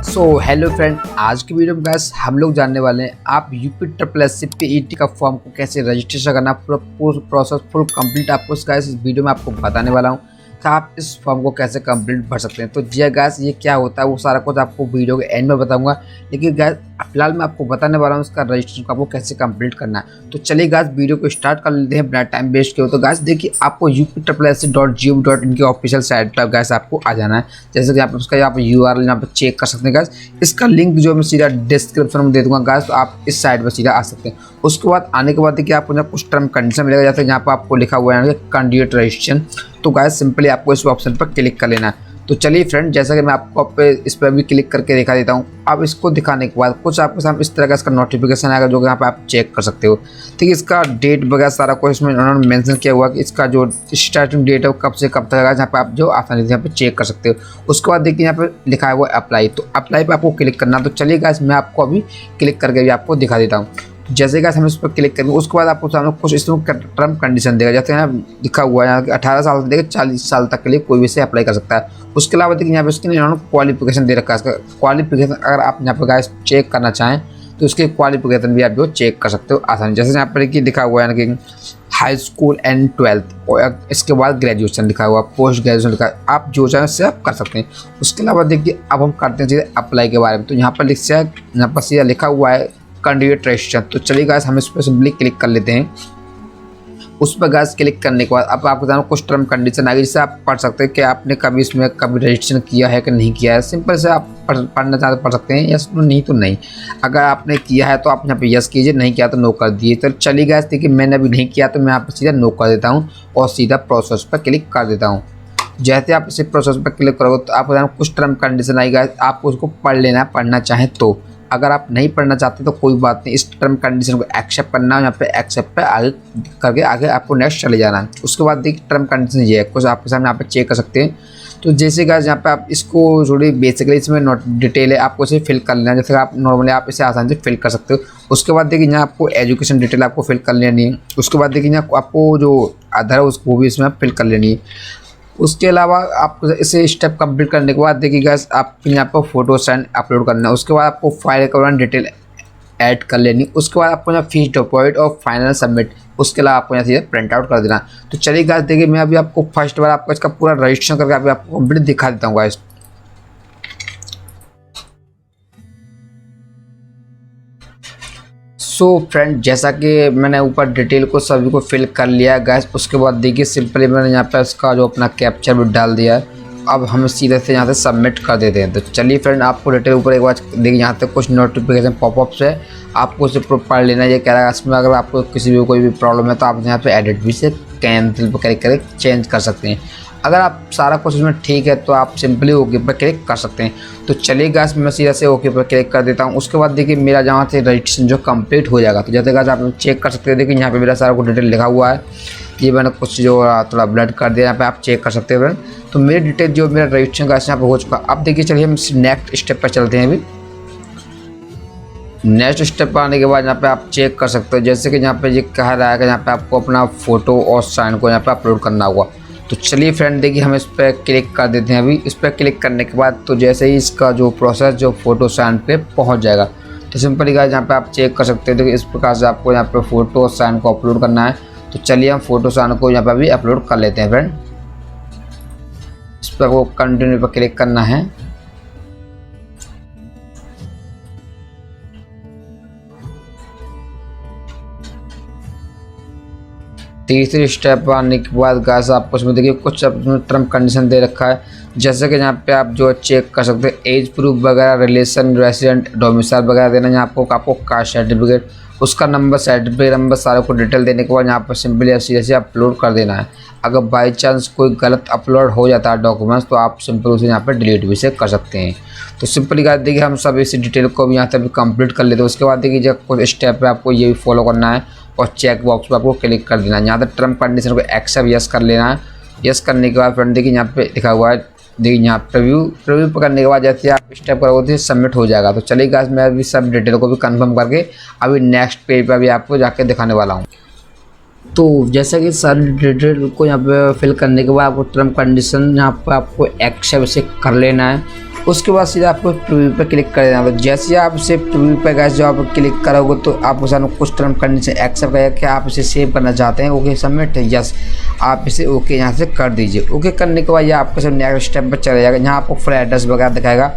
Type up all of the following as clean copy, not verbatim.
Hello friend, आज की video में गाइस हम लोग जानने वाले हैं आप यूपी PET का फॉर्म को कैसे रजिस्ट्रेशन करना, पूरा प्रोसेस फुल कंप्लीट आपको इस वीडियो में आपको बताने वाला हूं कि आप इस फॉर्म को कैसे कंप्लीट भर सकते हैं। तो जी गाइस, ये क्या होता है वो सारा कुछ आपको वीडियो के एंड में बताऊंगा, लेकिन गाइस फिलहाल मैं आपको बताने वाला हूँ इसका रजिस्ट्रेशन को आपको कैसे कंप्लीट करना है। तो चलिए गाइस वीडियो को स्टार्ट कर लेते हैं बिना टाइम वेस्ट किए। तो गाइस देखिए, आपको UPSSC.gov.in की ऑफिशियल साइट पर गाइस आपको आ जाना है। जैसे कि आप उसका यहाँ पर URL यहाँ पर चेक कर सकते हैं गाइस। इसका लिंक जो मैं सीधा डिस्क्रिप्शन में दे दूंगा गाइस, तो आप इस साइट पर सीधा आ सकते हैं। उसके बाद आने के बाद देखिए आपको यहाँ कुछ टर्म कंडीशन मिलेगा, जैसे यहाँ पर आपको लिखा हुआ है कैंडिडेट रजिस्ट्रेशन। तो गाइस सिंपली आपको इस ऑप्शन पर क्लिक कर लेना है। तो चलिए फ्रेंड, जैसा कि मैं आपको इस पर भी क्लिक करके दिखा देता हूँ। अब इसको दिखाने के बाद कुछ आपके सामने इस तरह का इसका नोटिफिकेशन आएगा, जो यहाँ पे आप चेक कर सकते हो। ठीक है, इसका डेट वगैरह सारा कुछ इसमें उन्होंने मेंशन किया हुआ कि इसका जो स्टार्टिंग डेट है वो कब से कब तक है, जहाँ पे आप जो आसानी से यहाँ पे चेक कर सकते हो। उसके बाद देखिए यहाँ पे लिखा है वो अप्लाई, तो अप्लाई पे आपको क्लिक करना। तो चलिए गाइस, मैं आपको अभी क्लिक करके भी आपको दिखा देता हूँ। जैसे गाइस हम इस पर क्लिक करेंगे, उसके बाद आपको सामने कुछ इसमें टर्म कंडीशन देगा, जैसे यहाँ लिखा हुआ है यहाँ कि 18 साल से लेकर 40 साल तक के लिए कोई भी से अप्लाई कर सकता है। उसके अलावा देखिए यहाँ पे इसके इन्होंने क्वालिफिकेशन दे रखा है। इसका क्वालिफिकेशन अगर आप यहाँ पर गाइस चेक करना चाहें तो उसके क्वालिफिकेशन भी आप जो चेक कर सकते हो आसानी। जैसे यहाँ पर लिखा हुआ है कि हाई स्कूल एंड 12th, और इसके बाद ग्रेजुएशन लिखा हुआ, पोस्ट ग्रेजुएशन लिखा है। आप जो चाहें उससे आप कर सकते हैं। उसके अलावा देखिए अब हम करते हैं सीधे अप्लाई के बारे में। तो यहाँ पर सीधा लिखा हुआ है कैंडिडेट रजिस्ट्रेशन। तो चलिए गाइस हम इस पर सिंपली क्लिक कर लेते हैं। उस पर गाइस क्लिक करने के बाद अब आपको सामने कुछ टर्म कंडीशन आएगी, जिससे आप पढ़ सकते हैं कि आपने कभी इसमें रजिस्ट्रेशन किया है कि नहीं किया है। सिंपल से आप पढ़ना चाहते तो पढ़ सकते हैं, यस नहीं तो नहीं। अगर आपने किया है तो आप यहाँ पे यस कीजिए, नहीं किया तो नो कर दिए। तो चलिए गाइस देखिए, मैंने अभी नहीं किया तो मैं यहाँ पर सीधा नो कर देता हूँ और सीधा प्रोसेस पर क्लिक कर देता हूँ। जैसे आप इसे प्रोसेस पर क्लिक करोगे तो आपको कुछ टर्म कंडीशन आएगा, आपको उसको पढ़ लेना है पढ़ना चाहें तो। अगर आप नहीं पढ़ना चाहते तो कोई बात नहीं, इस टर्म कंडीशन को एक्सेप्ट करना है, यहाँ पे एक्सेप्ट पे आगे करके आगे आपको नेक्स्ट चले जाना है। उसके बाद देखिए टर्म कंडीशन ये है, कुछ आपके सामने यहाँ पे चेक कर सकते हैं। तो जैसे गाइस यहाँ पे आप इसको थोड़ी बेसिकली इसमें डिटेल है, आपको इसे फिल कर लेना है। जैसे आप नॉर्मली आप इसे आसानी से फिल कर सकते हो। उसके बाद देखिए यहाँ आपको एजुकेशन डिटेल आपको फिल कर लेनी है। उसके बाद देखिए यहाँ आपको जो आधार है उसको भी इसमें फिल कर लेनी है। उसके अलावा आपको इसे स्टेप कंप्लीट करने के बाद देखिए गाइस आप यहाँ पर फोटो स्टैंड अपलोड करना है। उसके बाद आपको फाइल का डिटेल ऐड कर लेनी। उसके बाद आपको यहाँ फीस डिपॉजिट और फाइनल सबमिट, उसके अलावा आपको यहाँ से प्रिंट आउट कर देना। तो चलिए गाइस देखिए, मैं अभी आपको फर्स्ट बार आपका इसका पूरा रजिस्ट्रेशन करके अभी आपको कंप्लीट दिखा देता हूँ गाइस। सो फ्रेंड, जैसा कि मैंने ऊपर डिटेल को सभी को फिल कर लिया है गाइस। उसके बाद देखिए सिंपली मैंने यहाँ पे इसका जो अपना कैप्चर भी डाल दिया है। अब हम सीधे से यहाँ से सबमिट कर देते हैं। तो चलिए फ्रेंड, आपको डिटेल ऊपर एक बार देखिए, यहाँ तक कुछ नोटिफिकेशन पॉपअप्स है, आपको उसे पढ़ लेना। ये कह रहा है इसमें अगर आपको किसी भी कोई भी प्रॉब्लम है तो आप यहाँ पे एडिट भी से कैंसिल पर क्लिक करके चेंज कर सकते हैं। अगर आप सारा कुछ इसमें ठीक है तो आप सिंपली ओके पर क्लिक कर सकते हैं। तो चलिए गाइस मैं सीधा से ओके पर क्लिक कर देता हूँ। उसके बाद देखिए मेरा जहाँ से रजिस्ट्रेशन जो कंप्लीट हो जाएगा। तो जैसे गाइस आप चेक कर सकते हैं, देखिए यहाँ पे मेरा सारा कुछ डिटेल लिखा हुआ है। ये मैंने कुछ जो थोड़ा ब्लड कर दिया, यहाँ पे आप चेक कर सकते हैं फ्रेंड। तो मेरी डिटेल जो मेरा रजिस्ट्रेशन का यहाँ पे हो चुका। अब देखिए चलिए हम नेक्स्ट स्टेप पर चलते हैं। अभी नेक्स्ट स्टेप पर आने के बाद यहाँ पे आप चेक कर सकते हो, जैसे कि यहाँ पे ये कह रहा है कि यहाँ पे आपको अपना फोटो और साइन को यहाँ पे अपलोड करना होगा। तो चलिए फ्रेंड देखिए हम इस पर क्लिक कर देते हैं। अभी इस पर क्लिक करने के बाद तो जैसे ही इसका जो प्रोसेस जो फोटो साइन पे पहुंच जाएगा, तो सिंपली गाइस यहाँ पे आप चेक कर सकते हैं। देखिए इस प्रकार से आपको यहाँ पे फोटो और साइन को अपलोड करना है। तो चलिए हम फोटो साइन को यहाँ पे भी अपलोड कर लेते हैं फ्रेंड। इस पर आपको कंटिन्यू पर क्लिक करना है। तीसरी स्टेप आने के बाद गाइस आपको उसमें देखिए कुछ टर्म कंडीशन दे रखा है, जैसे कि यहाँ पे आप जो चेक कर सकते हैं एज प्रूफ वगैरह, रिलेशन, रेसिडेंट, डोमिसाइल वगैरह देना है। आपको कास्ट सर्टिफिकेट, उसका नंबर, सर्टिफिकेट नंबर सारे को डिटेल देने के बाद यहाँ पर सिंपली ऐसे अपलोड कर देना है। अगर बाई चांस कोई गलत अपलोड हो जाता है डॉक्यूमेंट्स तो आप सिंपल उसे यहाँ पर डिलीट भी से कर सकते हैं। तो सिंपली गाइस देखिए हम सब इस डिटेल को भी यहाँ तक कंप्लीट कर लेते हैं। उसके बाद देखिए जब कुछ स्टेप है आपको ये भी फॉलो करना है और चेक बॉक्स पर आपको क्लिक कर देना है। यहाँ तक टर्म कंडीशन को एक्सेप्ट यस कर लेना है। यस करने के बाद फ्रेंड देखिए यहाँ पे लिखा हुआ है, देखिए यहाँ प्रीव्यू करने के बाद जैसे आप स्टेप करोगे तो सबमिट हो जाएगा। तो चलिए गाइस मैं अभी सब डिटेल को भी कंफर्म करके अभी नेक्स्ट पेज पर भी आपको जाके दिखाने वाला हूँ। तो जैसा कि सारी डिटेल को यहाँ पे फिल करने के बाद आपको टर्म कंडीशन यहाँ पर आपको एक्सेप्ट से कर लेना है। उसके बाद सीधा आपको प्रीव्यू पर क्लिक कर देना। जैसे ही आप इसे प्रीव्यू पर गाइस जो आप क्लिक करोगे तो आपको सामने कुछ टर्म कंडीशन एक्सेप्ट करेगा कि आप इसे सेव करना चाहते हैं। ओके सबमिट, यस आप इसे ओके यहाँ से कर दीजिए। ओके करने के बाद ये आपको सब नेक्स्ट स्टेप पर चला जाएगा। यहाँ आपको फुल एड्रेस वगैरह दिखाएगा।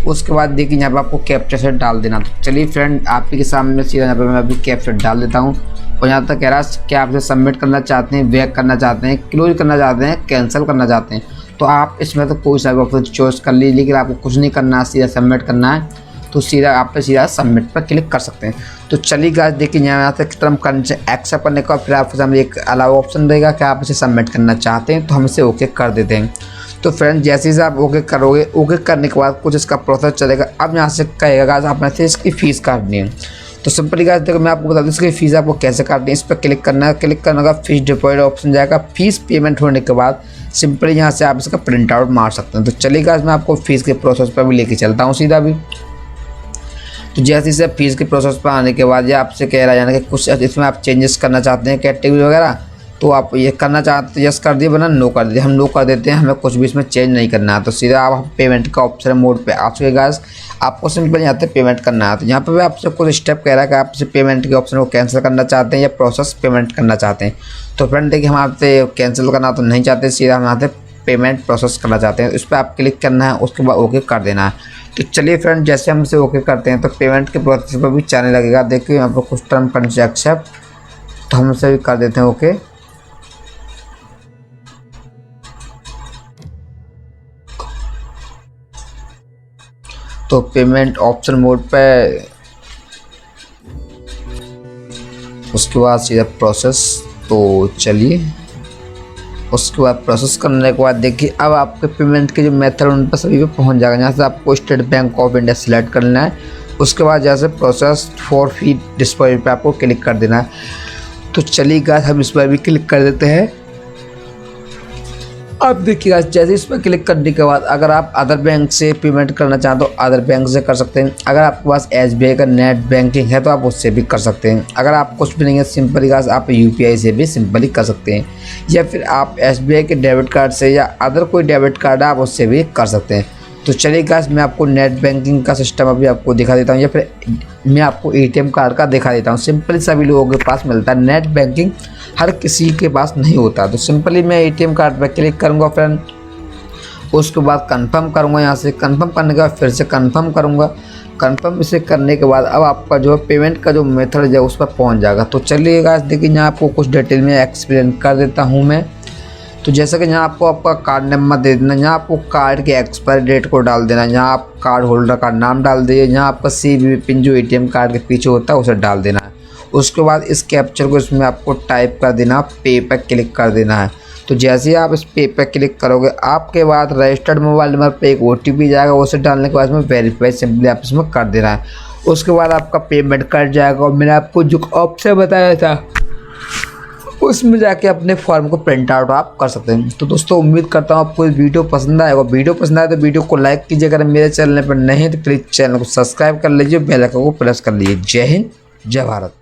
उसके बाद देखिए यहाँ पर आपको कैप्चर से डाल देना। तो चलिए फ्रेंड आपके सामने सीधा यहाँ पर मैं अभी कैप्चर डाल देता हूँ। और यहाँ तक कह रहा है कि आप इसे सबमिट करना चाहते हैं, बैक करना चाहते हैं, क्लोज करना चाहते हैं, कैंसिल करना चाहते हैं। तो आप इसमें तो कोई सा भी ऑप्शन चूज़ कर लीजिए, लेकिन आपको कुछ नहीं करना है, सीधा सबमिट करना है। तो सीधा आप सीधा सबमिट पर क्लिक कर सकते हैं। तो चलिए गाइस देखिए यहाँ से टर्म कंडीशन एक्सेप्ट करने का फिर आपके सामने एक अलावा ऑप्शन रहेगा कि आप इसे सबमिट करना चाहते हैं, तो हम इसे ओके कर देते हैं। तो फ्रेंड जैसे ही आप ओके करोगे, ओके करने के बाद कुछ इसका प्रोसेस चलेगा। अब यहाँ से कहेगा गाइस आपने से इसकी फ़ीस काटनी है। तो सिंपली गाइस देखो मैं आपको बता दूँ इसकी फ़ीस आपको कैसे काटनी है। इस पर क्लिक करना है, क्लिक करने का फीस डिपॉजिट ऑप्शन जाएगा। फीस पेमेंट होने के बाद सिंपली यहाँ से आप इसका प्रिंट आउट मार सकते हैं। तो चलिए गाइस मैं आपको फ़ीस के प्रोसेस पर भी लेके चलता हूँ सीधा भी। तो जैसे से फीस के प्रोसेस पर आने के बाद ये आपसे कह रहा है कि कुछ इसमें आप चेंजेस करना चाहते हैं कैटेगरी वगैरह, तो आप ये करना चाहते हैं यस कर दिए, वरना नो कर दिए। हम नो कर देते हैं, हमें कुछ भी इसमें चेंज नहीं करना है। तो सीधा आप पेमेंट का ऑप्शन मोड पे आ चुके गाइस। आपको सिंपल यहाँ पे पेमेंट करना है। तो यहाँ पे भी आपसे कुछ स्टेप कह रहा है कि आप इसे पेमेंट के ऑप्शन को कैंसिल करना चाहते हैं या प्रोसेस पेमेंट करना चाहते हैं। तो फ्रेंड देखिए हम आपसे कैंसिल करना तो नहीं चाहते, सीधा हम यहाँ पे पेमेंट प्रोसेस करना चाहते हैं। इस पर आप क्लिक करना है, उसके बाद ओके कर देना है। तो चलिए फ्रेंड जैसे हम इसे ओके करते हैं तो पेमेंट के प्रोसेस पर भी चलने लगेगा। देखिए यहाँ पर कुछ टर्म कंडीशन एक्सेप्ट, तो हम इसे भी कर देते हैं ओके। तो पेमेंट ऑप्शन मोड पे, उसके बाद सीधा प्रोसेस। तो चलिए उसके बाद प्रोसेस करने के बाद देखिए अब आपके पेमेंट के जो मेथड उन पर सभी पे पहुंच जाएगा। यहाँ से आपको state bank of India select करना है। उसके बाद जैसे प्रोसेस फॉर फी डिस्पोजिट पे आपको क्लिक कर देना है। तो चलिए गाइस हम इस पर भी क्लिक कर देते हैं। अब देखिएगा जैसे इस पर क्लिक करने के बाद अगर आप अदर बैंक से पेमेंट करना चाहें तो अदर बैंक से कर सकते हैं। अगर आपके पास SBI का नेट बैंकिंग है तो आप उससे भी कर सकते हैं। अगर आप कुछ भी नहीं है सिंपली गाइस आप UPI से भी सिंपली कर सकते हैं, या फिर आप SBI के डेबिट कार्ड से या अदर कोई डेबिट कार्ड है आप उससे भी कर सकते हैं। तो चलिए गाइस मैं आपको नेट बैंकिंग का सिस्टम अभी आपको दिखा देता हूँ, या फिर मैं आपको ATM कार्ड का दिखा देता हूँ। सिंपली सभी लोगों के पास मिलता है, नेट बैंकिंग हर किसी के पास नहीं होता। तो सिंपली मैं ATM कार्ड पर क्लिक करूँगा फ्रेंड, उसके बाद कंफर्म करूँगा। यहाँ से कंफर्म करने के बाद फिर से कंफर्म करूँगा। कंफर्म इसे करने के बाद अब आपका जो पेमेंट का जो मेथड है उस पर पहुँच जाएगा। तो चलिए गाइस देखिए यहाँ आपको कुछ डिटेल में एक्सप्लेन कर देता हूँ मैं। तो जैसे कि यहाँ आपको आपका कार्ड नंबर दे देना, यहाँ आपको कार्ड के एक्सपायरी डेट को डाल देना, यहाँ आप कार्ड होल्डर का नाम डाल दीजिए, यहाँ आपका CVV पिन जो ATM कार्ड के पीछे होता है उसे डाल देना है। उसके बाद इस कैप्चर को इसमें आपको टाइप कर देना, पे पर क्लिक कर देना है। तो जैसे ही आप इस पे पर क्लिक करोगे आपके बाद रजिस्टर्ड मोबाइल नंबर पे एक OTP जाएगा, उसे डालने के बाद इसमें वेरीफाई सिंपली आप इसमें कर देना है। उसके बाद आपका पेमेंट कट जाएगा और मैंने आपको जो ऑप्शन बताया था उसमें जाके अपने फॉर्म को प्रिंट आउट आप कर सकते हैं। तो दोस्तों उम्मीद करता हूँ आपको इस वीडियो पसंद आएगा। वीडियो पसंद आए तो वीडियो को लाइक कीजिए, अगर मेरे चैनल पर नहीं है तो प्लीज़ चैनल को सब्सक्राइब कर लीजिए, बेल आइकन को प्रेस कर लीजिए। जय हिंद, जय भारत।